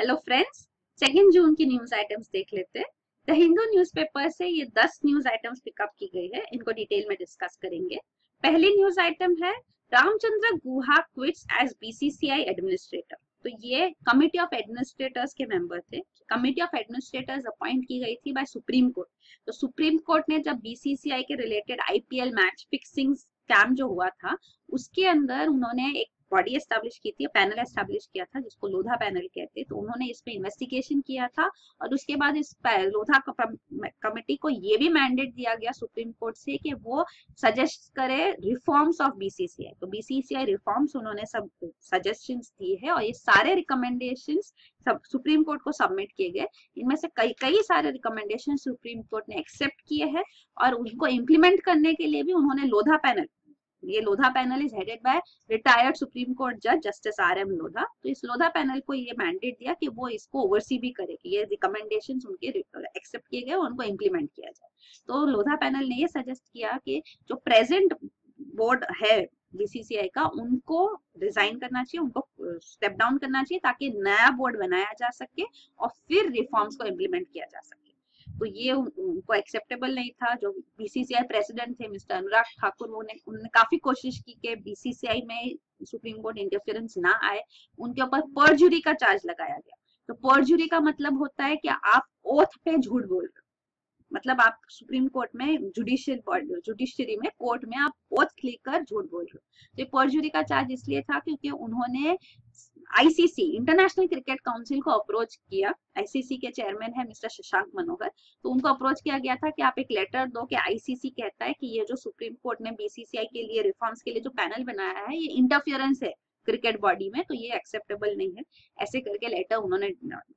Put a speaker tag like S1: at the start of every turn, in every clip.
S1: Hello friends, 2 जून की news items देख लेते हैं। द हिंदू न्यूज़पेपर से ये 10 न्यूज आइटम्स पिकअप की गई है, इनको डिटेल में डिस्कस करेंगे। पहली न्यूज आइटम है Ramachandra Guha quits as BCCI administrator. तो ये कमिटी ऑफ एडमिनिस्ट्रेटर्स के मेंबर थे। कमिटी ऑफ एडमिनिस्ट्रेटर्स अपॉइंट की गई थी बाय सुप्रीम कोर्ट। तो सुप्रीम कोर्ट ने जब बीसीसीआई के related IPL match fixing scam जो हुआ था, उसके अंदर उन्होंने एक बॉडी एस्टैब्लिश की थी, पैनल एस्टैब्लिश किया था जिसको लोधा पैनल कहते हैं। तो उन्होंने इस पे इन्वेस्टिगेशन किया था और उसके बाद इस लोधा कमेटी को ये भी मैंडेट दिया गया सुप्रीम कोर्ट से कि वो सजेस्ट करे रिफॉर्म्स ऑफ बीसीसीआई। तो बीसीसीआई रिफॉर्म्स उन्होंने सब सजेशंस दिए हैं और ये सारे रिकमेंडेशंस सब सुप्रीम कोर्ट को सबमिट किए गए। इनमें से कई कई सारे रिकमेंडेशन सुप्रीम कोर्ट ने एक्सेप्ट किए हैं और उनको इम्प्लीमेंट करने के लिए भी उन्होंने लोधा पैनल, ये Lodha panel is headed by retired supreme court जज जस्टिस आर.एम. लोधा। तो इस लोधा पैनल को ये मैंडेट दिया कि वो इसको ओवरसी भी करे कि ये रिकमेंडेशंस उनके एक्सेप्ट किए गए उनको इम्प्लीमेंट किया जाए। तो लोधा पैनल ने ये सजेस्ट किया कि जो प्रेजेंट बोर्ड है बीसीसीआई का, उनको रिजाइन करना चाहिए, उनको स्टेप डाउन करना चाहिए ताकि नया बोर्ड बनाया जा सके और फिर रिफॉर्म्स को इम्प्लीमेंट किया जा सके। तो ये उनको एक्सेप्टेबल नहीं था। जो बीसीसीआई प्रेसिडेंट थे मिस्टर अनुराग ठाकुर, उन्होंने काफी कोशिश की कि बीसीसीआई में सुप्रीम कोर्ट इंटरफेरेंस ना आए। उनके ऊपर परजुरी का चार्ज लगाया गया। तो परजुरी का मतलब होता है कि आप ओथ पे झूठ बोल रहे हो, मतलब आप सुप्रीम कोर्ट में जुडिशरी में कोर्ट में आप ओथ लेकर झूठ बोल रहे हो। तो परजुरी का चार्ज इसलिए था क्योंकि उन्होंने आईसीसी इंटरनेशनल क्रिकेट काउंसिल को अप्रोच किया। आईसीसी के चेयरमैन है मिस्टर शशांक मनोहर। तो उनको अप्रोच किया गया था कि आप एक लेटर दो कि आईसीसी कहता है कि ये जो सुप्रीम कोर्ट ने बीसीसीआई के लिए रिफॉर्म्स के लिए जो पैनल बनाया है ये इंटरफियरेंस है क्रिकेट बॉडी में, तो ये एक्सेप्टेबल नहीं है। ऐसे करके लेटर उन्होंने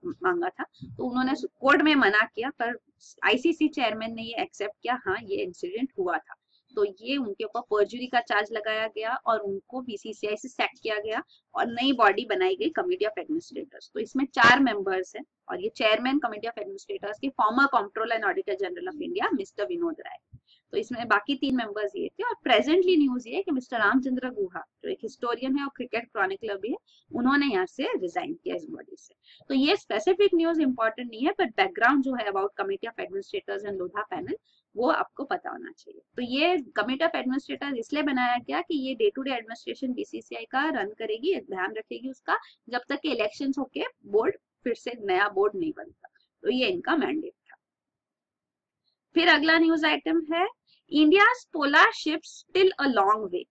S1: मांगा था। तो उन्होंने कोर्ट में मना किया, पर आईसीसी चेयरमैन ने ये एक्सेप्ट किया, हाँ ये इंसिडेंट हुआ था। तो ये उनके ऊपर परजुरी का चार्ज लगाया गया और उनको बीसीसीआई से सैक किया गया और नई बॉडी बनाई गई कमेटी ऑफ एडमिनिस्ट्रेटर्स। तो इसमें 4 मेंबर्स हैं और ये चेयरमैन कमेटी ऑफ एडमिनिस्ट्रेटर्स के former controller and auditor general of India mister Vinod Rai. तो इसमें बाकी 3 मेंबर्स ये थे। और प्रेजेंटली न्यूज ये है कि मिस्टर रामचंद्र गुहा जो एक हिस्टोरियन है और क्रिकेट क्रॉनिकलर भी है, उन्होंने यहाँ से रिजाइन किया इस बॉडी से। तो ये स्पेसिफिक न्यूज इंपॉर्टेंट नहीं है, बट बैकग्राउंड जो है about committee of administrators and Lodha panel वो आपको पता होना चाहिए। तो ये कमेटी ऑफ एडमिनिस्ट्रेटर्स इसलिए बनाया गया कि ये day to day administration BCCI का रन करेगी, ध्यान रखेगी उसका, जब तक कि इलेक्शन होके बोर्ड फिर से नया बोर्ड नहीं बनता। तो ये इनका मैंडेट था। फिर अगला न्यूज आइटम है India's polar ships still a long way.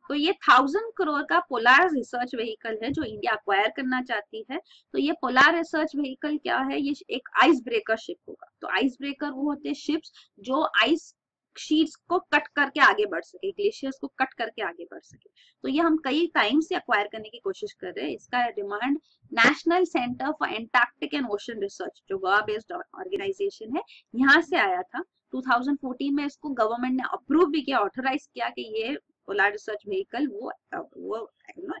S1: तो ये 1000 करोड़ का पोलर रिसर्च व्हीकल है जो इंडिया अक्वायर करना चाहती है। तो ये पोलर रिसर्च व्हीकल क्या है, ये एक आइस ब्रेकर शिप होगा। तो आइस ब्रेकर वो होते हैं शिप्स जो आइस शीट्स को कट करके आगे बढ़ सके, ग्लेशियर्स को कट करके आगे बढ़ सके। तो ये हम कई टाइम से अक्वायर करने की कोशिश कर रहे हैं। इसका demand national centre for Antarctic and ocean research जो गोवा बेस्ड ऑर्गेनाइजेशन है, यहाँ से आया था। 2014 में इसको गवर्नमेंट ने अप्रूव भी किया, ऑथराइज किया कि ये पोलर रिसर्च व्हीकल वो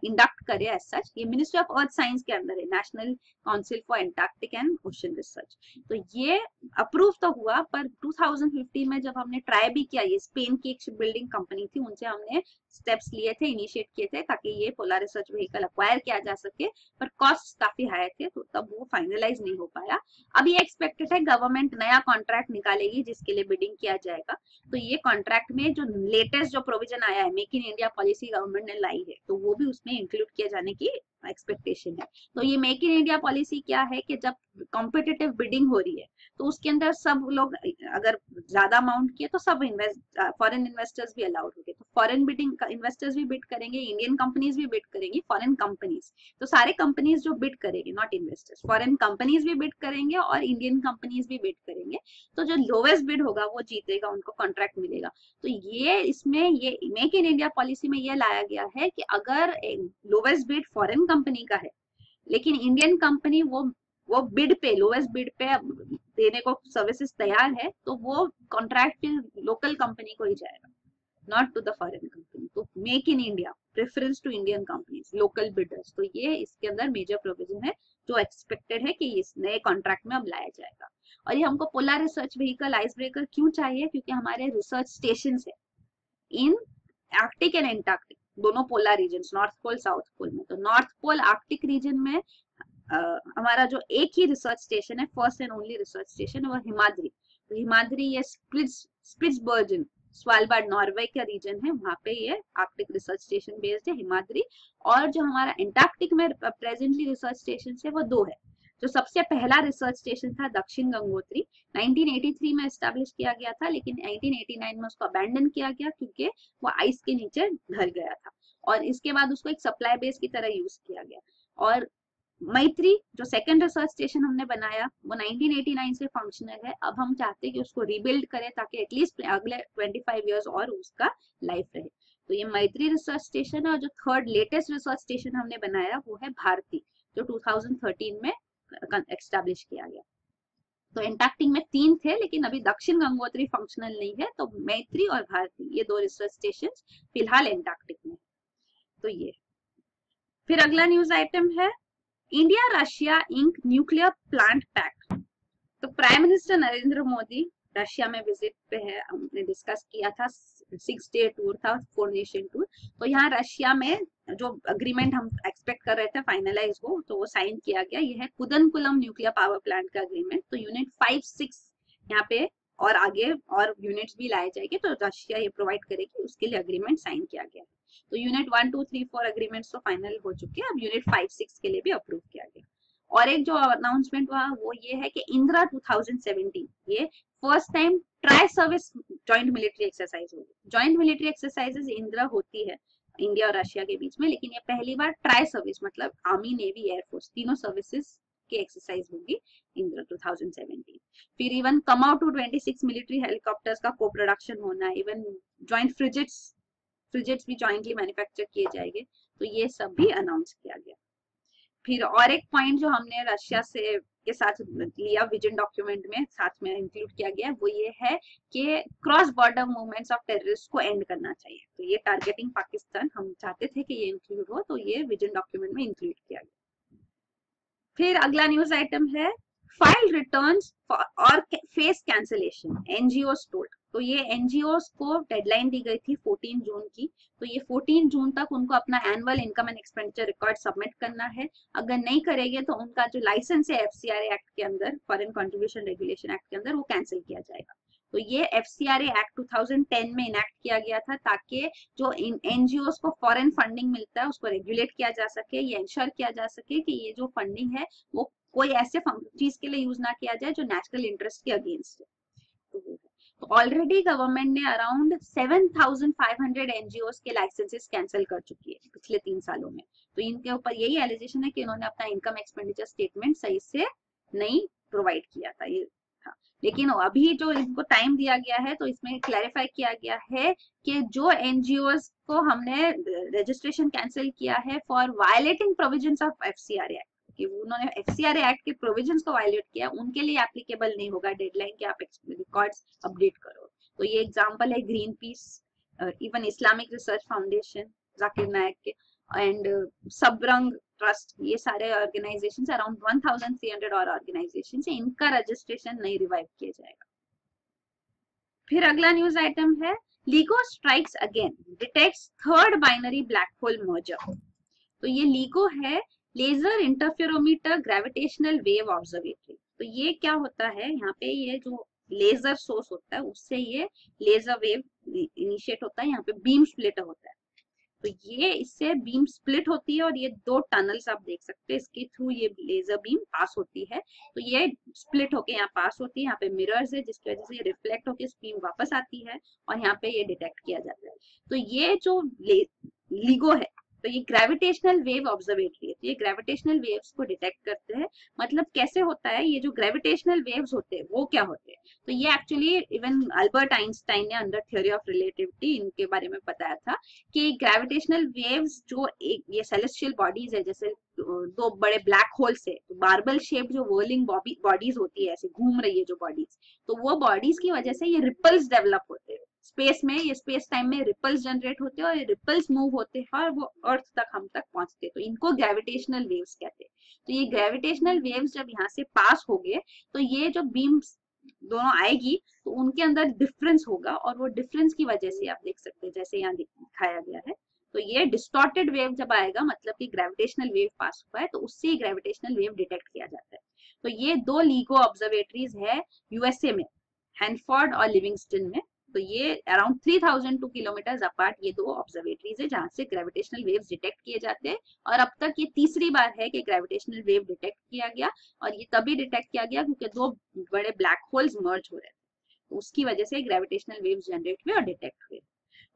S1: इंडक्ट करे एज सच। ये मिनिस्ट्री ऑफ अर्थ साइंस के अंदर है, national council for Antarctic and ocean research. तो ये अप्रूव तो हुआ, पर 2015 में जब हमने ट्राई भी किया, ये स्पेन की एक शिप बिल्डिंग कंपनी थी, उनसे हमने स्टेप्स लिए थे, इनिशिएट किए थे ताकि ये पोलर रिसर्च व्हीकल अक्वायर किया जा सके, पर कॉस्ट काफी हाई थे तो तब वो फाइनलाइज नहीं हो पाया। अब ये एक्सपेक्टेड है गवर्नमेंट नया कॉन्ट्रैक्ट निकालेगी जिसके लिए बिडिंग किया जाएगा। तो ये कॉन्ट्रैक्ट में जो लेटेस्ट जो प्रोविजन आया है, make in India policy government ने लाई है, तो वो भी उसमें इंक्लूड किया जाने की एक्सपेक्टेशन है। तो ये मेक इन इंडिया पॉलिसी क्या है कि जब कॉम्पिटिटिव बिडिंग हो रही है तो उसके अंदर सब लोग अगर ज्यादा अमाउंट किए तो सब फॉरेन इन्वेस्टर्स भी अलाउड होंगे। तो फॉरेन बिडिंग इन्वेस्टर्स भी बिड करेंगे, इंडियन कंपनीज भी बिड करेंगी, फॉरेन कंपनीज। तो सारे कंपनीज जो बिड करेंगे, नॉट इन्वेस्टर्स, फॉरेन कंपनीज भी बिड करेंगे और इंडियन कंपनीज भी बिड करेंगे। तो जो लोवेस्ट बिड होगा वो जीतेगा, उनको कॉन्ट्रैक्ट मिलेगा। तो ये इसमें ये मेक इन इंडिया पॉलिसी में ये लाया गया है कि अगर लोवेस्ट बिड फॉरेन कंपनी का है लेकिन इंडियन कंपनी वो बिड पे, लोवेस्ट बिड पे देने को सर्विसेज तैयार है, तो वो कॉन्ट्रैक्ट फिर लोकल कंपनी को ही जाएगा, not to the foreign company. तो make in India, preference to Indian companies, local bidders. तो ये इसके अंदर मेजर प्रोविजन है जो एक्सपेक्टेड है कि इस नए कॉन्ट्रैक्ट में अब लाया जाएगा। और ये हमको polar research vehicle ice breaker क्यों चाहिए, क्योंकि हमारे रिसर्च स्टेशन है इन आर्कटिक एंड एंटार्क्टिक, दोनों polar region, north pole south pole में। तो नॉर्थ पोल आर्कटिक रीजन में हमारा जो एक ही रिसर्च स्टेशन है, first and only research station, वो हिमाद्री। तो हिमाद्री ये स्पिट्सबर्जन स्वालबार्ड नॉर्वे का रीजन है, वहां पे ये आर्कटिक रिसर्च स्टेशन बेस्ड है, हिमाद्री। और जो हमारा एंटार्क्टिक में प्रेजेंटली रिसर्च स्टेशन है वो दो है। जो सबसे पहला रिसर्च स्टेशन था दक्षिण गंगोत्री, 1983 में एस्टेब्लिश किया गया था, लेकिन 1989 में उसको अबैंडन किया गया क्योंकि वो आइस के नीचे ढल गया था, और इसके बाद उसको एक सप्लाई बेस की तरह यूज किया गया। और मैत्री जो सेकंड रिसर्च स्टेशन हमने बनाया वो 1989 से फंक्शनल है। अब हम चाहते हैं कि उसको रिबिल्ड करें ताकि एटलीस्ट अगले 25 इयर्स और उसका लाइफ रहे। तो ये मैत्री रिसर्च स्टेशन है। और जो थर्ड लेटेस्ट रिसर्च स्टेशन हमने बनाया वो है भारती, जो 2013 में एस्टेब्लिश किया गया। तो एंटार्क्टिक में 3 थे, लेकिन अभी दक्षिण गंगोत्री फंक्शनल नहीं है, तो मैत्री और भारती ये 2 रिसर्च स्टेशन फिलहाल एंटार्क्टिक में। तो ये फिर अगला न्यूज आइटम है India Russia ink nuclear plant pact. तो prime minister Narendra Modi Russia में विजिट पे है, हमने डिस्कस किया था, 6 डे टूर था, 4 नेशन टूर। तो यहाँ रशिया में जो अग्रीमेंट हम एक्सपेक्ट कर रहे थे फाइनलाइज हो, तो वो साइन किया गया। ये है कुदनकुलम न्यूक्लियर पावर प्लांट का अग्रीमेंट। तो यूनिट 5-6 यहाँ पे और आगे और यूनिट्स भी लाए जाएंगे, तो रशिया ये प्रोवाइड करेगी, उसके लिए अग्रीमेंट साइन किया गया। तो यूनिट 1, 2, 3, 4 अग्रीमेंट्स तो फाइनल हो चुके हैं, अब यूनिट 5-6 के लिए भी अप्रूव किया गया। और एक जो अनाउंसमेंट हुआ वो ये है कि इंदिरा 2017 ये first time tri service joint military exercise होगी। जॉइंट मिलिट्री एक्सरसाइजेज इंदिरा होती है इंडिया और रशिया के बीच में, लेकिन ये पहली बार ट्राई सर्विस मतलब आर्मी, नेवी, एयरफोर्स तीनों सर्विसेज की एक्सरसाइज होगी इंदिरा 2017। फिर इवन कमाउ टू 26 मिलिट्री हेलीकॉप्टर्स का को प्रोडक्शन होना है, इवन जॉइंट फ्रिजेट्स भी जॉइंटली मैन्युफैक्चर किए जाएंगे। तो ये सब भी अनाउंस किया गया। फिर और एक पॉइंट जो हमने रशिया से के साथ लिया विजन डॉक्यूमेंट में साथ में इंक्लूड किया गया वो ये है कि cross border movements of terrorist को एंड करना चाहिए। तो ये टारगेटिंग पाकिस्तान हम चाहते थे कि ये इंक्लूड हो, तो ये विजन डॉक्यूमेंट में इंक्लूड किया गया। फिर अगला न्यूज आइटम है फाइल रिटर्न्स और फेस कैंसिलेशन, एनजीओस टोल्ड। तो ये एनजीओस को डेडलाइन दी गई थी 14 जून की। तो ये 14 जून तक उनको अपना annual income and expenditure record submit करना है। अगर नहीं करेंगे तो उनका जो लाइसेंस है एफसीआरए एक्ट के अंदर, फॉरेन कंट्रीब्यूशन रेगुलेशन एक्ट के अंदर, वो कैंसिल किया जाएगा। तो ये एफसीआरए एक्ट 2010 में इनैक्ट किया गया था ताकि जो एनजीओस को फॉरेन फंडिंग मिलता है उसको रेगुलेट किया जा सके, ये इंश्योर किया जा सके कि ये जो फंडिंग है वो कोई ऐसे चीज के लिए यूज ना किया जाए जो नेशनल इंटरेस्ट के अगेंस्ट है। तो ऑलरेडी गवर्नमेंट ने अराउंड 7,500 एनजीओस के लाइसेंसेस कैंसिल कर चुकी है पिछले 3 सालों में। तो इनके ऊपर यही एलिगेशन है कि इन्होंने अपना इनकम एक्सपेंडिचर स्टेटमेंट सही से नहीं प्रोवाइड किया था, ये था। लेकिन अभी जो इनको टाइम दिया गया है तो इसमें क्लैरिफाई किया गया है कि जो एनजीओस को हमने रजिस्ट्रेशन कैंसिल किया है for violating provisions of FCRA act, कि उन्होंने एफसीआरए एक्ट के प्रोविजंस को वायलेट किया, उनके लिए एप्लीकेबल नहीं होगा डेडलाइन कि आप रिकॉर्ड्स अपडेट करो। तो ये एग्जांपल है Greenpeace, even Islamic research foundation Zakir Naik के, एंड सबरंग ट्रस्ट, ये सारे ऑर्गेनाइजेशंस अराउंड 1300 और ऑर्गेनाइजेशन है, इनका रजिस्ट्रेशन नहीं रिवाइव किया जाएगा। फिर अगला न्यूज आइटम है LIGO strikes again, detects third binary black hole merger. तो ये LIGO है, laser interferometer gravitational wave observatory. तो ये क्या होता है, यहाँ पे ये जो लेजर सोर्स होता है उससे ये लेजर वेव इनिशिएट होता है, यहाँ पे बीम स्प्लिटर होता है। तो ये इससे बीम स्प्लिट होती है और ये 2 टनल्स आप देख सकते हैं, इसके थ्रू ये लेजर बीम पास होती है। तो ये स्प्लिट होके यहाँ पास होती है, यहाँ पे मिरर्स है जिसकी वजह से ये रिफ्लेक्ट होके बीम वापस आती है और यहाँ पे ये डिटेक्ट किया जाता है। तो ये जो LIGO है तो ये ग्रेविटेशनल वेव ऑब्जर्वेटरी है, तो ये ग्रेविटेशनल वेव्स को डिटेक्ट करते हैं। मतलब कैसे होता है, ये जो ग्रेविटेशनल वेव्स होते हैं वो क्या होते हैं, तो ये एक्चुअली इवन अल्बर्ट आइंस्टाइन ने अंडर थ्योरी ऑफ रिलेटिविटी इनके बारे में बताया था कि ग्रेविटेशनल वेव्स जो ये सेलेस्टियल बॉडीज है, जैसे 2 बड़े ब्लैक होल से बार्बल शेप जो व्हर्लिंग बॉडीज होती है, ऐसे घूम रही है जो बॉडीज, तो वो बॉडीज की वजह से ये रिपल्स डेवलप होते हैं स्पेस में, ये स्पेस टाइम में रिपल्स जनरेट होते हैं और ये रिपल्स मूव होते हैं और वो अर्थ तक हम तक पहुंचते हैं, तो इनको ग्रेविटेशनल वेव्स कहते हैं। तो ये ग्रेविटेशनल वेव्स जब यहाँ से पास हो गए तो ये जो बीम्स दोनों आएगी तो उनके अंदर डिफरेंस होगा और वो डिफरेंस की वजह से आप देख सकते हैं जैसे यहाँ दिखाया गया है, तो ये डिस्टॉर्टेड वेव जब आएगा मतलब कि ग्रेविटेशनल वेव पास हुआ है तो उससे ही ग्रेविटेशनल वेव डिटेक्ट किया जाता है। तो ये दो LIGO ऑब्जर्वेटरीज है यूएसए में, हैनफोर्ड और लिविंगस्टन में। तो ये अराउंड 3002 किलोमीटर अपार्ट ये दो ऑब्जर्वेटरीज है जहां से ग्रेविटेशनल वेव्स डिटेक्ट किए जाते हैं। और अब तक ये तीसरी बार है कि ग्रेविटेशनल वेव डिटेक्ट किया गया, और ये तभी डिटेक्ट किया गया क्योंकि दो बड़े ब्लैक होल्स मर्ज हो रहे थे, तो उसकी वजह से ग्रेविटेशनल वेव्स जनरेट हुए और डिटेक्ट हुए।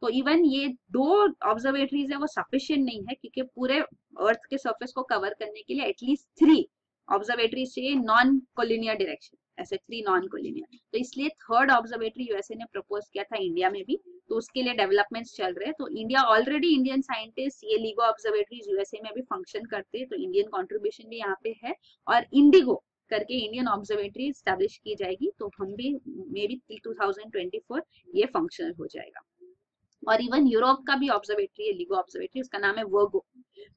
S1: तो इवन ये दो ऑब्जर्वेटरीज है वो सफिशिएंट नहीं है क्योंकि पूरे अर्थ के सरफेस को कवर करने के लिए एटलीस्ट 3 ऑब्जर्वेटरी चाहिए नॉन कोलिनियर डायरेक्शन, ऐसे 3 नॉन कोलिनियर। तो इसलिए थर्ड ऑब्जर्वेटरी यूएसए ने प्रपोज किया था इंडिया में भी, तो उसके लिए डेवलपमेंट्स चल रहे हैं। तो इंडिया ऑलरेडी इंडियन साइंटिस्ट ये LIGO ऑब्जर्वेटरीज यूएसए में भी फंक्शन करते हैं, तो इंडियन कॉन्ट्रीब्यूशन भी यहाँ पे है। और इंडिगो करके इंडियन ऑब्जर्वेटरी स्टैब्लिश की जाएगी, तो हम भी मे बी 2024 ये फंक्शनल हो जाएगा। और इवन यूरोप का भी ऑब्जर्वेटरी है LIGO ऑब्जर्वेटरी, उसका नाम है वर्गो।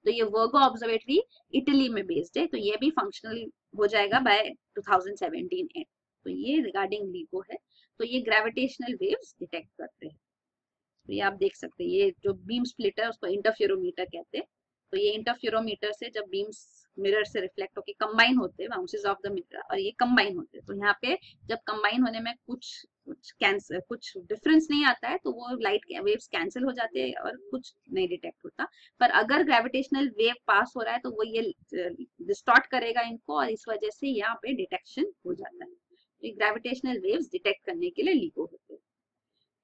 S1: तो ये वर्गो ऑब्जर्वेटरी इटली में बेस्ड है, तो ये भी फंक्शनल हो जाएगा बाय 2017 एंड। तो ये रिगार्डिंग LIGO है। तो ये ग्रेविटेशनल वेव्स डिटेक्ट करते हैं। तो ये आप देख सकते हैं, ये जो बीम स्प्लिटर उसको इंटरफेरोमीटर कहते हैं। तो ये इंटरफेरोमीटर से जब बीम्स मिरर से रिफ्लेक्ट होके कंबाइन होते हैं, बाउंसेस ऑफ द मिरर, और ये कंबाइन होते हैं, तो यहाँ पे जब कंबाइन होने में कुछ डिफरेंस नहीं आता है तो वो लाइट वेव्स कैंसिल हो जाते हैं और कुछ नहीं डिटेक्ट होता। पर अगर ग्रेविटेशनल वेव पास हो रहा है तो वो ये डिस्टॉर्ट करेगा इनको, और इस वजह से यहाँ पे डिटेक्शन हो जाता है। तो ग्रेविटेशनल वेव्स डिटेक्ट करने के लिए LIGO होते हैं।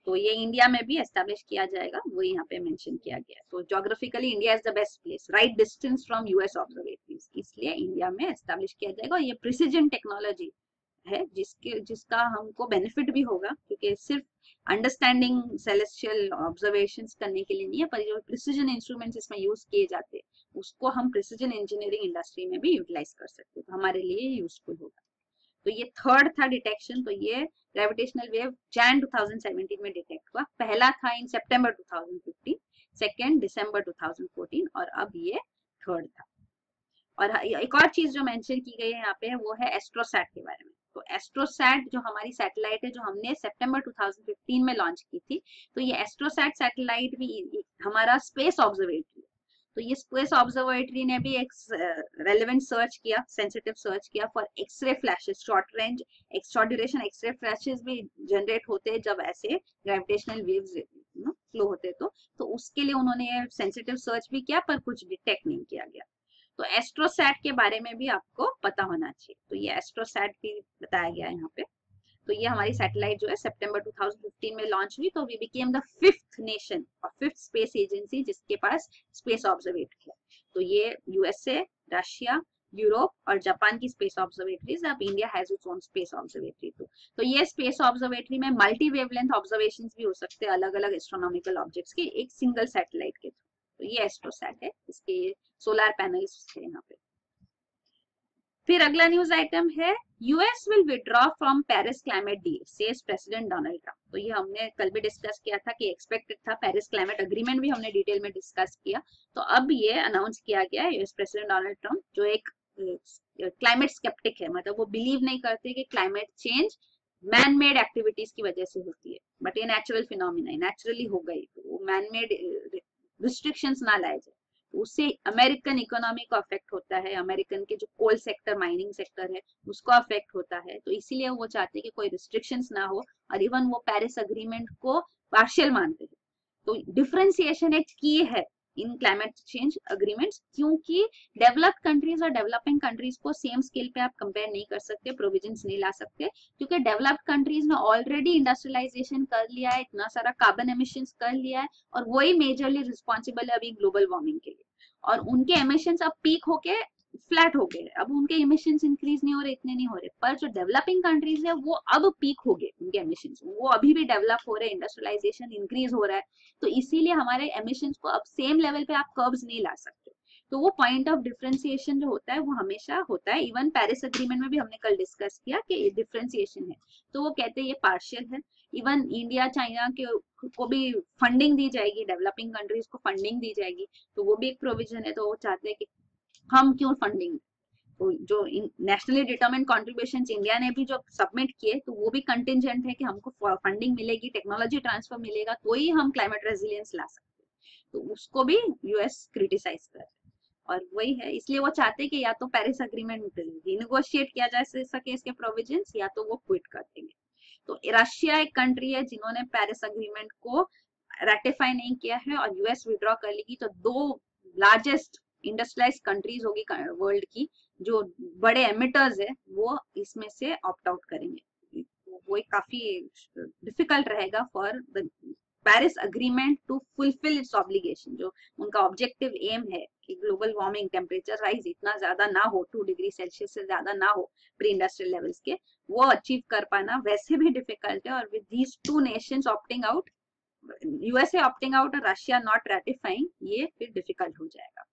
S1: तो ये इंडिया में भी एस्टैब्लिश किया जाएगा, वो यहाँ पे मेंशन किया गया है। तो geographically India is the best place, right distance from US observatories, इसलिए इंडिया में एस्टैब्लिश किया जाएगा। और ये प्रिसिजन टेक्नोलॉजी है जिसका हमको बेनिफिट भी होगा, क्योंकि सिर्फ अंडरस्टैंडिंग सेलेस्टियल ऑब्जर्वेशंस करने के लिए नहीं है, पर जो प्रिसिजन इंस्ट्रूमेंट्स इसमें यूज किए जाते हैं उसको हम प्रिसिजन इंजीनियरिंग इंडस्ट्री में भी यूटिलाइज कर सकते हैं, तो हमारे लिए यूजफुल होगा। तो ये थर्ड था डिटेक्शन। तो ये ग्रेविटेशनल वेव जैन 2017 में डिटेक्ट हुआ, पहला था इन सितंबर 2015, सेकेंड दिसंबर 2014, और अब ये थर्ड था। और एक और चीज जो मेंशन की गई है यहाँ पे वो है एस्ट्रोसैट के बारे में। तो एस्ट्रोसैट जो हमारी सैटेलाइट है जो हमने सितंबर 2015 में लॉन्च की थी, तो ये एस्ट्रोसैट सैटेलाइट भी हमारा स्पेस ऑब्जर्वेटरी। तो ये स्पेस ऑब्जर्वेटरी ने भी एक रेलेवेंट सर्च किया, सेंसिटिव सर्च किया for X-ray flashes, short range short duration X-ray flashes भी जनरेट होते हैं जब ऐसे ग्रेविटेशनल वेव्स फ्लो होते हैं। तो उसके लिए उन्होंने सेंसिटिव सर्च भी किया पर कुछ डिटेक्ट नहीं किया गया। तो एस्ट्रोसैट के बारे में भी आपको पता होना चाहिए। तो ये एस्ट्रोसैट भी बताया गया है यहाँ पे। तो ये हमारी सैटेलाइट जो है सितंबर 2015 में लॉन्च हुई, तो we became the 5th nation और 5th स्पेस एजेंसी जिसके पास स्पेस ऑब्जर्वेटरी है। तो ये यूएसए, रशिया, यूरोप और जापान की स्पेस ऑब्जर्वेटरीज, अब India has its own space observatory. तो ये स्पेस ऑब्जर्वेटरी में मल्टी वेवलेंथ ऑब्जर्वेशंस भी हो सकते हैं अलग अलग एस्ट्रोनॉमिकल ऑब्जेक्ट्स के एक सिंगल सैटेलाइट के थ्रू। तो ये एस्ट्रोसैट है, इसके सोलर पैनल्स है यहाँ पे। फिर अगला न्यूज आइटम है US will withdraw from Paris climate deal says president Donald Trump. तो ये हमने कल भी डिस्कस किया था कि एक्सपेक्टेड था, पेरिस क्लाइमेट अग्रीमेंट भी हमने डिटेल में डिस्कस किया। तो अब ये अनाउंस किया गया है यूएस प्रेसिडेंट डोनाल्ड ट्रम्प, जो एक क्लाइमेट स्केप्टिक है, मतलब वो बिलीव नहीं करते कि climate change man made activities की वजह से होती है, बट ये नेचुरल फिनोमिना है, नेचुरली हो गई, तो वो मैन मेड रिस्ट्रिक्शंस ना लाए जाए, तो उससे अमेरिकन इकोनॉमी को अफेक्ट होता है, अमेरिकन के जो कोल सेक्टर माइनिंग सेक्टर है उसको अफेक्ट होता है। तो इसीलिए वो चाहते हैं कि कोई रिस्ट्रिक्शंस ना हो, और इवन वो पेरिस अग्रीमेंट को पार्शियल मानते हैं। तो डिफरेंशिएशन एक की है इन क्लाइमेट चेंज अग्रीमेंट्स, क्योंकि डेवलप्ड कंट्रीज और डेवलपिंग कंट्रीज को सेम स्केल पे आप कंपेयर नहीं कर सकते, प्रोविजंस नहीं ला सकते, क्योंकि डेवलप्ड कंट्रीज ने ऑलरेडी इंडस्ट्रियलाइजेशन कर लिया है, इतना सारा कार्बन एमिशंस कर लिया है, और वही मेजरली रिस्पॉन्सिबल है अभी ग्लोबल वार्मिंग के लिए। और उनके एमिशंस अब पीक होके फ्लैट हो गए, अब उनके एमिशंस इंक्रीज नहीं हो रहे, इतने नहीं हो रहे। पर जो डेवलपिंग कंट्रीज है वो अब पीक हो गए उनके एमिशंस, वो अभी भी डेवलप हो रहे हैं, इंडस्ट्रियलाइजेशन इंक्रीज हो रहा है, तो इसीलिए हमारे एमिशंस को अब सेम लेवल पे आप कर्व्स नहीं ला सकते। तो वो पॉइंट ऑफ डिफरेंशिएशन जो होता है वो हमेशा होता है। इवन पेरिस अग्रीमेंट में भी हमने कल डिस्कस किया कि डिफरेंशिएशन है, तो वो कहते हैं ये पार्शियल है। इवन इंडिया चाइना के को भी फंडिंग दी जाएगी, डेवलपिंग कंट्रीज को फंडिंग दी जाएगी, तो वो भी एक प्रोविजन है। तो वो चाहते हैं कि हम क्यों फंडिंग, तो जो नेशनली डिटरमाइंड कॉन्ट्रीब्यूशन इंडिया ने भी जो सबमिट किए, तो वो भी कंटिजेंट है कि हमको फंडिंग मिलेगी, टेक्नोलॉजी ट्रांसफर मिलेगा, तो ही हम क्लाइमेट रेजिलियंस ला सकते हैं। तो उसको भी यूएस क्रिटिसाइज कर रहा है। और वही है, इसलिए वो चाहते हैं कि या तो पेरिस अग्रीमेंट रिनेगोशिएट किया जा सके इसके प्रोविजंस, या तो वो क्विट कर देंगे। तो रशिया एक कंट्री है जिन्होंने पेरिस अग्रीमेंट को रेटिफाई नहीं किया है, और यूएस विड्रॉ कर लेगी तो दो लार्जेस्ट इंडस्ट्रियलाइज कंट्रीज होगी वर्ल्ड की, जो बड़े एमिटर्स है, वो इसमें से ऑप्ट आउट करेंगे। वो काफी डिफिकल्ट रहेगा for the Paris agreement to fulfil its obligation. जो उनका ऑब्जेक्टिव एम है कि ग्लोबल वार्मिंग टेम्परेचर राइज इतना ज्यादा ना हो, 2 डिग्री सेल्सियस से ज्यादा ना हो प्री इंडस्ट्रियल लेवल्स के, वो अचीव कर पाना वैसे भी डिफिकल्ट है। और with these two nations opting out, USA opting out और रशिया नॉट रेटिफाइंग, ये फिर डिफिकल्ट हो जाएगा।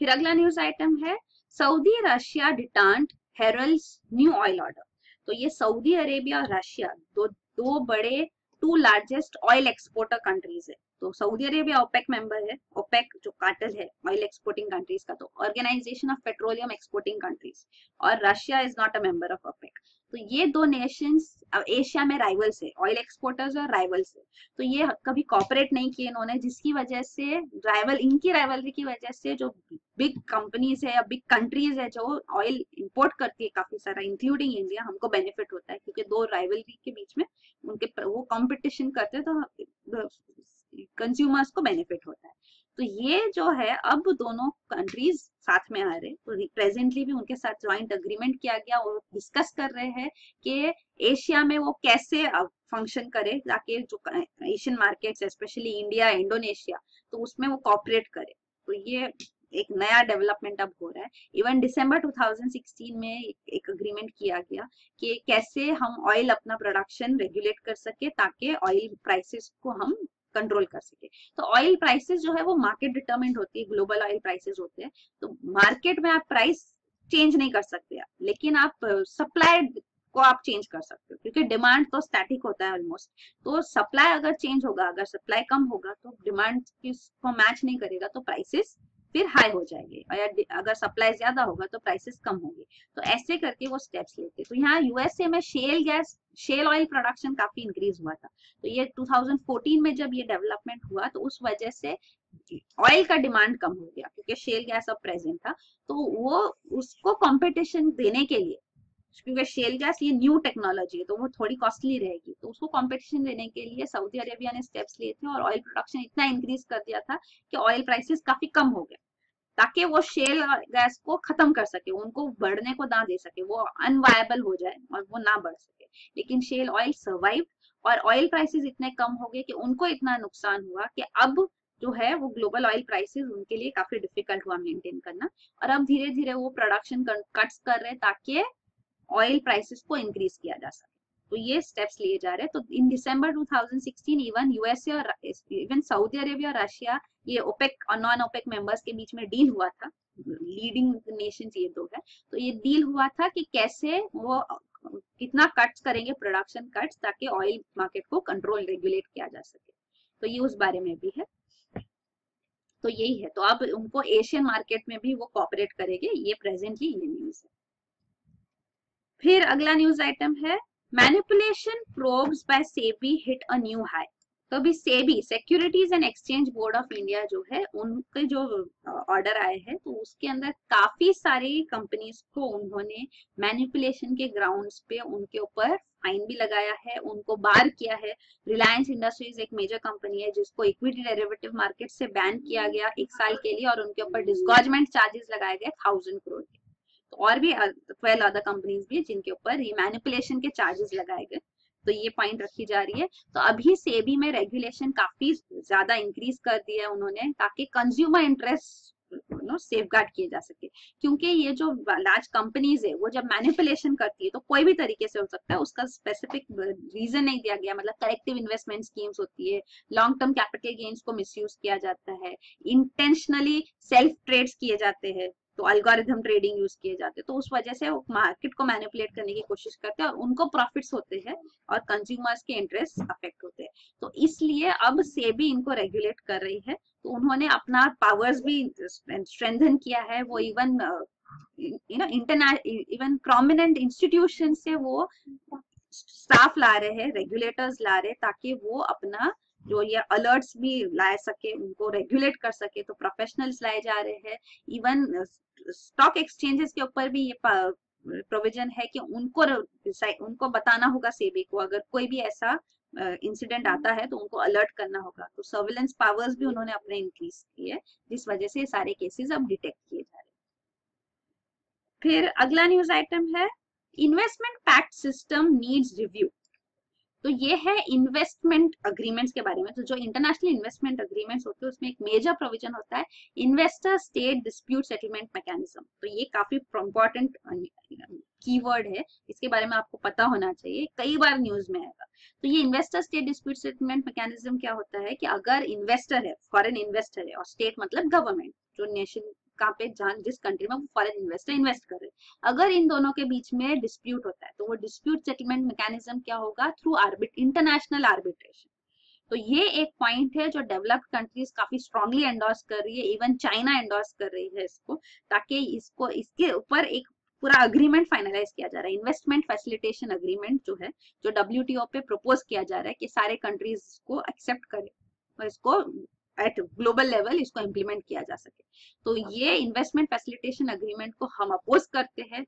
S1: फिर अगला न्यूज आइटम है Saudi Russia detente heralds new oil order. तो ये सऊदी अरेबिया और रशिया दो बड़े 2 लार्जेस्ट ऑयल एक्सपोर्टर कंट्रीज है। तो सऊदी अरेबिया ओपेक मेंबर है, ओपेक जो कार्टेल है ऑयल एक्सपोर्टिंग कंट्रीज का, तो organisation of petroleum exporting countries, और Russia is not a member of OPEC. तो ये दो नेशंस एशिया में राइवल्स है, ऑयल एक्सपोर्टर्स और राइवल्स है। तो ये कभी कॉपरेट नहीं किए इन्होंने, जिसकी वजह से इनकी राइवलरी की वजह से जो बिग कंपनीज है या बिग कंट्रीज है जो ऑयल इंपोर्ट करती है काफी सारा, इंक्लूडिंग इंडिया, हमको बेनिफिट होता है, क्योंकि दो राइवलरी के बीच में उनके वो कंपटीशन करते हैं, तो कंज्यूमर्स को बेनिफिट होता है। तो ये जो है अब दोनों कंट्रीज साथ में आ रहे, तो प्रेजेंटली भी उनके साथ ज्वाइंट अग्रीमेंट किया गया और डिस्कस कर रहे हैं कि एशिया में वो कैसे फंक्शन करे, ताकि जो Asian markets specially India, Indonesia, तो उसमें वो कॉपरेट करे। तो ये एक नया डेवलपमेंट अब हो रहा है। इवन दिसंबर 2016 में एक अग्रीमेंट किया गया कि कैसे हम ऑयल अपना प्रोडक्शन रेगुलेट कर सके, ताकि ऑयल प्राइसेस को हम कंट्रोल कर सके। तो ऑयल प्राइसेस जो है वो मार्केट डिटरमिन्ड होती है, ग्लोबल ऑयल प्राइसेस होते हैं, तो मार्केट में आप प्राइस चेंज नहीं कर सकते, लेकिन आप सप्लाई को आप चेंज कर सकते हो, क्योंकि डिमांड तो स्टैटिक होता है ऑलमोस्ट। तो सप्लाई अगर चेंज होगा, अगर सप्लाई कम होगा तो डिमांड को मैच नहीं करेगा, तो प्राइसेस फिर हाई हो जाएंगे, और अगर सप्लाई ज्यादा होगा तो प्राइसेस कम होंगे। तो ऐसे करके वो स्टेप्स लेते। तो यहाँ यूएसए में शेल ऑयल प्रोडक्शन काफी इंक्रीज हुआ था। तो ये 2014 में जब ये डेवलपमेंट हुआ, तो उस वजह से ऑयल का डिमांड कम हो गया, क्योंकि शेल गैस अब प्रेजेंट था। तो वो उसको कंपटीशन देने के लिए, क्योंकि शेल गैस ये न्यू टेक्नोलॉजी है, तो वो थोड़ी कॉस्टली रहेगी, तो उसको कंपटीशन देने के लिए सऊदी अरेबिया ने स्टेप्स लिए थे और ऑयल प्रोडक्शन इतना इंक्रीज कर दिया था कि ऑयल प्राइसेस काफी कम हो गए, ताकि वो शेल गैस को खत्म कर सके, उनको बढ़ने को ना दे सके, वो अनवायबल हो जाए और वो ना बढ़ सके। लेकिन शेल ऑयल सर्वाइव, और ऑयल प्राइसेस इतने कम हो गए कि उनको इतना नुकसान हुआ कि अब जो है वो ग्लोबल ऑयल प्राइसेस उनके लिए काफी डिफिकल्ट हुआ मेंटेन करना, और अब धीरे धीरे वो प्रोडक्शन कट्स कर रहे हैं ताकि ऑयल प्राइसेस को इंक्रीज किया जा सके। तो ये स्टेप्स लिए जा रहे हैं। तो इन दिसंबर 2016 इवन यूएसए और इवन सऊदी अरेबिया और रशिया, ये ओपेक और नॉन ओपेक मेंबर्स के बीच में डील हुआ था, लीडिंग नेशंस ये दो है, तो ये डील हुआ था कि कैसे वो कितना कट्स करेंगे, प्रोडक्शन कट्स, ताकि ऑयल मार्केट को कंट्रोल रेगुलेट किया जा सके। तो ये उस बारे में भी है। तो यही है, तो अब उनको एशियन मार्केट में भी वो कॉपरेट करेंगे, ये प्रेजेंटली ये न्यूज है। फिर अगला न्यूज आइटम है manipulation probes by SEBI hit a new high. तो अभी SEBI, securities and exchange board of India जो है, उनके जो ऑर्डर आए हैं, तो उसके अंदर काफी सारी कंपनीज को उन्होंने मैनिपुलेशन के ग्राउंड्स पे उनके ऊपर फाइन भी लगाया है, उनको बार किया है। रिलायंस इंडस्ट्रीज एक मेजर कंपनी है जिसको इक्विटी डेरिवेटिव मार्केट से बैन किया गया 1 साल के लिए, और उनके ऊपर डिस्गॉर्जमेंट चार्जेस लगाए गए 1000 करोड़ के। तो और भी 12 अदर कंपनीज भी जिनके ऊपर ये मैनिपुलेशन के चार्जेस लगाए गए। तो ये पॉइंट रखी जा रही है। तो अभी सेबी में रेगुलेशन काफी ज्यादा इंक्रीज कर दिया है उन्होंने, ताकि कंज्यूमर इंटरेस्ट सेफगार्ड किए जा सके। क्योंकि ये जो लार्ज कंपनीज है वो जब मैनिपुलेशन करती है तो कोई भी तरीके से हो सकता है, उसका स्पेसिफिक रीजन नहीं दिया गया, मतलब कलेक्टिव इन्वेस्टमेंट स्कीम्स होती है, लॉन्ग टर्म कैपिटल गेन्स को मिसयूज किया जाता है, इंटेंशनली सेल्फ ट्रेड्स किए जाते हैं, तो अल्गोरिथम ट्रेडिंग यूज किए जाते हैं। तो उस वजह से वो मार्केट को मैनिपुलेट करने की कोशिश करते हैं और उनको प्रॉफिट्स होते हैं और कंज्यूमर्स के इंटरेस्ट अफेक्ट होते हैं। तो इसलिए अब सेबी इनको रेगुलेट कर रही है। तो उन्होंने अपना पावर्स भी स्ट्रेंथन किया है। वो इवन इवन प्रोमिनेंट इंस्टीट्यूशन से वो स्टाफ ला रहे हैं, रेगुलेटर्स ला रहे हैं, ताकि वो अपना जो ये अलर्ट्स भी ला सके, उनको रेगुलेट कर सके, तो प्रोफेशनल्स लाए जा रहे हैं। इवन स्टॉक एक्सचेंजेस के ऊपर भी ये प्रोविजन है कि उनको बताना होगा सेबी को, अगर कोई भी ऐसा इंसिडेंट आता है तो उनको अलर्ट करना होगा। तो सर्विलेंस पावर्स भी उन्होंने अपने इंक्रीज किए, जिस वजह से सारे केसेस अब डिटेक्ट किए जा रहे हैं। फिर अगला न्यूज आइटम है investment pact system needs review. तो ये है इन्वेस्टमेंट अग्रीमेंट्स के बारे में। तो जो इंटरनेशनल इन्वेस्टमेंट अग्रीमेंट्स होते हैं उसमें एक मेजर प्रोविजन होता है investor state dispute settlement mechanism. तो ये काफी इंपॉर्टेंट कीवर्ड है, इसके बारे में आपको पता होना चाहिए, कई बार न्यूज में आएगा। तो ये investor state dispute settlement mechanism क्या होता है कि अगर इन्वेस्टर है, फॉरेन इन्वेस्टर है, और स्टेट मतलब गवर्नमेंट, जो नेशन कहाँ पे जहाँ जिस कंट्री में वो फॉरेन इन्वेस्टर इन्वेस्ट कर रहे हैं, अगर इन दोनों के बीच में डिस्प्यूट होता है तो वो डिस्प्यूट सेटलमेंट मैकेनिज्म क्या होगा, थ्रू इंटरनेशनल आर्बिट्रेशन। तो ये एक पॉइंट है जो डेवलप्ड कंट्रीज काफी स्ट्रांगली एंडोर्स कर रही है, इवन चाइना एंडोर्स कर रही है इसको, ताकि इसके ऊपर एक पूरा अग्रीमेंट फाइनलाइज किया जा रहा है। इन्वेस्टमेंट फैसिलिटेशन अग्रीमेंट जो है, जो WTO पे प्रपोज किया जा रहा है कि सारे कंट्रीज को एक्सेप्ट करें और इसको एट ग्लोबल लेवल इसको इम्प्लीमेंट किया जा सके। तो ये इन्वेस्टमेंट फैसिलिटेशन अग्रीमेंट को हम अपोज करते हैं,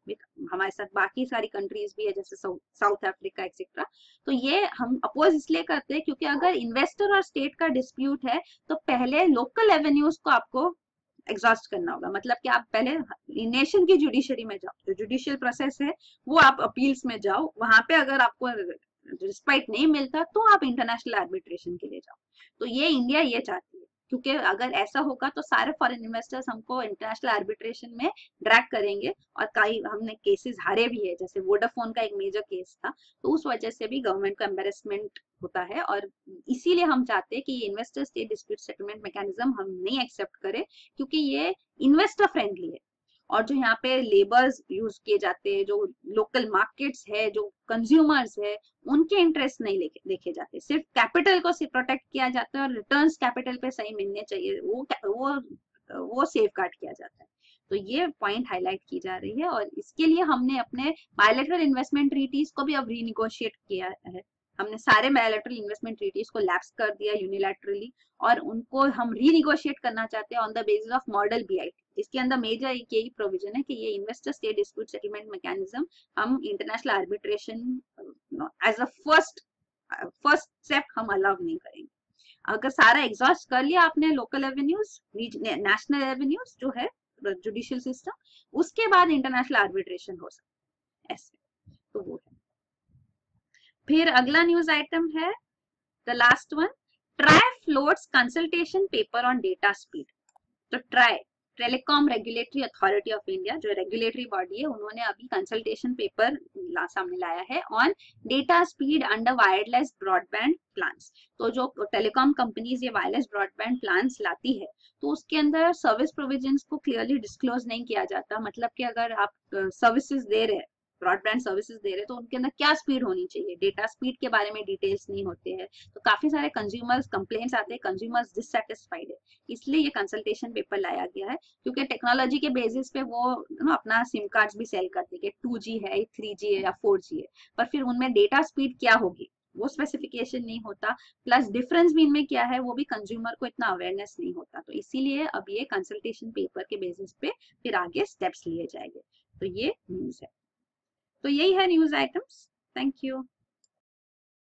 S1: हमारे साथ बाकी सारी कंट्रीज भी है जैसे साउथ अफ्रीका एक्सेट्रा। तो ये हम अपोज इसलिए करते हैं क्योंकि अगर इन्वेस्टर और स्टेट का डिस्प्यूट है तो पहले लोकल एवेन्यूज को आपको एग्जॉस्ट करना होगा। मतलब कि आप पहले नेशन की जुडिशरी में जाओ, जो जुडिशियल प्रोसेस है वो आप अपील्स में जाओ, वहां पे अगर आपको रिस्पाइट नहीं मिलता तो आप इंटरनेशनल आर्बिट्रेशन के लिए जाओ। तो ये इंडिया ये चाहती है, क्योंकि अगर ऐसा होगा तो सारे फॉरेन इन्वेस्टर्स हमको इंटरनेशनल आर्बिट्रेशन में ड्रैग करेंगे, और कई हमने केसेस हारे भी है, जैसे वोडाफोन का एक मेजर केस था। तो उस वजह से भी गवर्नमेंट का एम्बेरसमेंट होता है, और इसीलिए हम चाहते हैं कि ये investor state dispute settlement mechanism हम नहीं एक्सेप्ट करें, क्योंकि ये इन्वेस्टर फ्रेंडली है। और जो यहाँ पे लेबर्स यूज किए जाते हैं, जो लोकल मार्केट्स है, जो कंज्यूमर्स है, उनके इंटरेस्ट नहीं देखे जाते, सिर्फ कैपिटल को प्रोटेक्ट किया जाता है और रिटर्न्स कैपिटल पे सही मिलने चाहिए, वो सेफ गार्ड किया जाता है। तो ये पॉइंट हाईलाइट की जा रही है, और इसके लिए हमने अपने बायलैटरल इन्वेस्टमेंट ट्रीटीज को भी अब रीनिगोशिएट किया है। हमने सारे बायलैटरल इन्वेस्टमेंट ट्रीटीज को लैप्स कर दिया यूनिलैटरली, और उनको हम रीनिगोशिएट करना चाहते हैं on the basis of model BIT। इसके अंदर मेजर एक यही प्रोविजन है कि ये investor state dispute settlement mechanism हम international arbitration as a first step हम अलाउ नहीं करेंगे। अगर सारा एग्जॉस्ट कर लिया आपने लोकल एवेन्यूज, नेशनल एवेन्यूज जो है जुडिशियल सिस्टम, उसके बाद इंटरनेशनल आर्बिट्रेशन हो सकता है ऐसे। तो वो है। फिर अगला न्यूज आइटम है the last one, TRAI floats consultation paper on data speed. तो TRAI telecom regulatory authority of India, जो रेगुलेटरी बॉडी है, उन्होंने अभी कंसल्टेशन पेपर सामने लाया है on data speed under wireless broadband plans. तो जो टेलीकॉम कंपनीज ये वायरलेस ब्रॉडबैंड प्लान्स लाती है, तो उसके अंदर सर्विस प्रोविजंस को क्लियरली डिस्क्लोज नहीं किया जाता। मतलब कि अगर आप सर्विसेज दे रहे हैं, ब्रॉडबैंड सर्विसेज दे रहे, तो उनके अंदर क्या स्पीड होनी चाहिए, डेटा स्पीड के बारे में डिटेल्स नहीं होते हैं। तो काफी सारे कंज्यूमर्स कंप्लेंट्स आते हैं, कंज्यूमर्स डिससेटिस्फाइड है। इसलिए ये कंसल्टेशन पेपर लाया गया है, क्योंकि टेक्नोलॉजी के बेसिस पे वो अपना सिम कार्ड्स भी सेल करते हैं कि 2G है, 3G है या 4G है, पर फिर उनमें डेटा स्पीड क्या होगी वो स्पेसिफिकेशन नहीं होता, प्लस डिफरेंस भी इनमें क्या है वो भी कंज्यूमर को इतना अवेयरनेस नहीं होता। तो इसीलिए अब ये कंसल्टेशन पेपर के बेसिस पे फिर आगे स्टेप्स लिए जाएंगे। तो ये न्यूज है। तो यही है न्यूज आइटम्स। Thank you.